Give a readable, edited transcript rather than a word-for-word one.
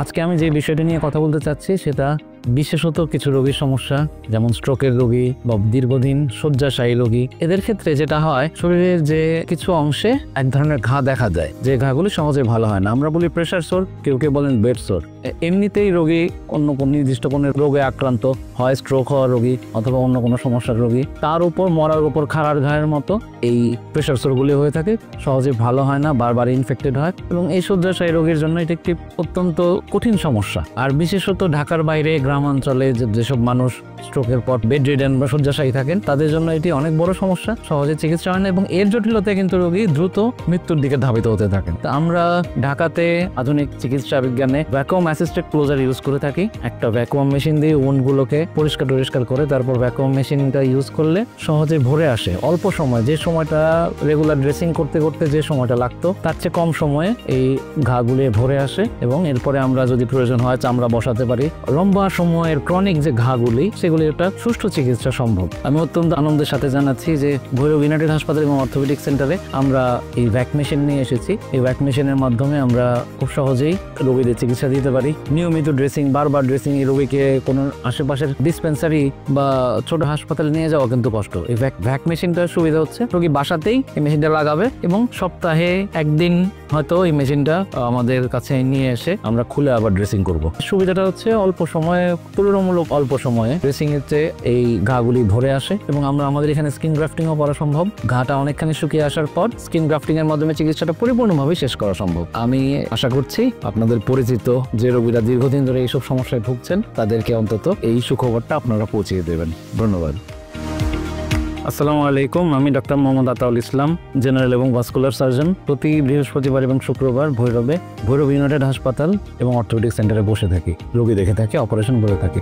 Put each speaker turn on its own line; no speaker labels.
আজকে আমি যে বিষয়টা নিয়ে কথা বলতে চাচ্ছি সেটা বিশেষত কিছু রোগীর সমস্যা, যেমন স্ট্রোকের রোগী বা দীর্ঘদিন শয্যাশায়ী রোগী। এদের ক্ষেত্রে যেটা হয়, শরীরের যে কিছু অংশে এক ধরনের ঘা দেখা যায়, যে ঘাগুলি সহজে ভালো হয় না। আমরা বলি প্রেশার সোর, কেউ কেউ বলেন বেড সোর। এমনিতেই রোগী অন্য কোনো নির্দিষ্ট কোনো রোগে আক্রান্ত হয়, স্ট্রোক হওয়া রোগী অথবা অন্য কোনো সমস্যার রোগী, তার উপর মরার উপর খাড়ার ঘায়ের মতো এই প্রেশার সোরগুলি হয়ে থাকে, সহজে ভালো হয় না, বারবার ইনফেক্টেড হয়। এবং এই শয্যাশায়ী রোগীর জন্য এটি একটি অত্যন্ত কঠিন সমস্যা। আর বিশেষত ঢাকার বাইরে গ্রামাঞ্চলে যেসব মানুষ স্ট্রোকের পর বেড রিডেন বা শয্যাশায়ী থাকেন, তাদের জন্য এটি অনেক বড় সমস্যা, সহজে চিকিৎসা হয় না এবং এর জটিলতায় কিন্তু রোগী দ্রুত মৃত্যুর দিকে ধাবিত হতে থাকেন। তা আমরা ঢাকাতে আধুনিক চিকিৎসা বিজ্ঞানে ভ্যাকুয়াম অ্যাসিস্টেড ক্লোজার ইউজ করে থাকি। একটা ভ্যাকুয়াম মেশিন দিয়ে উন্ডগুলোকে পরিষ্কার করে তারপর ভ্যাকুয়াম মেশিনটা ইউজ করলে সহজে ভরে আসে অল্প সময়। যে সময়টা রেগুলার ড্রেসিং করতে করতে যে সময়টা লাগতো, তার চেয়ে কম সময়ে এই ঘাগুলি ভরে আসে এবং এরপরে আমরা যদি প্রয়োজন হয় চামড়া বসাতে পারি। লম্বা সময়ের ক্রনিক যে ঘাগুলি, সেগুলি একটা সুষ্ঠু চিকিৎসা সম্ভব। আমি অত্যন্ত আনন্দের সাথে জানাচ্ছি যে ভৈরব ইউনাইটেড হাসপাতাল এবং অর্থোপেডিক সেন্টারে আমরা এই ভ্যাক মেশিন নিয়ে এসেছি। এই ভ্যাক মেশিনের মাধ্যমে আমরা খুব সহজেই রোগীদের চিকিৎসা দিতে পারি। নিয়মিত ড্রেসিং, বারবার ড্রেসিং, এই রোগীকে কোনো আশেপাশের ডিসপেন্সারি বা ছোট হাসপাতালে নিয়ে যাওয়া কিন্তু কষ্ট। এই ভ্যাক মেশিনটার সুবিধা হচ্ছে রোগী বাসাতেই এই মেশিনটা লাগাবে এবং সপ্তাহে একদিন হয়তো এই মেশিনটা আমাদের কাছে নিয়ে এসে আমরা খুলে আবার ড্রেসিং করব। সুবিধাটা হচ্ছে অল্প সময়ে, তুলনামূলক অল্প সময়ে ড্রেসিং এর চেয়ে এই ঘাগুলি ভরে আসে এবং আমাদের এখানে স্কিন গ্রাফটিংও করা সম্ভব। ঘাটা অনেকখানি শুকিয়ে আসার পর স্কিন গ্রাফটিং এর মাধ্যমে চিকিৎসাটা পরিপূর্ণভাবে শেষ করা সম্ভব। আমি আশা করছি আপনাদের পরিচিত যে রোগীরা দীর্ঘদিন ধরে এইসব সমস্যায় ভুগছেন, তাদেরকে অন্তত এই সুখবরটা আপনারা পৌঁছিয়ে দেবেন। ধন্যবাদ। আসসালামু আলাইকুম, আমি ডক্টর মোহাম্মদ আতাউল ইসলাম, জেনারেল এবং ভাস্কুলার সার্জন। প্রতি বৃহস্পতিবার এবং শুক্রবার ভৈরব ইউনাইটেড হাসপাতাল এবং অর্থোপেডিক সেন্টারে বসে থাকি, রোগী দেখে থাকি, অপারেশন করে থাকি।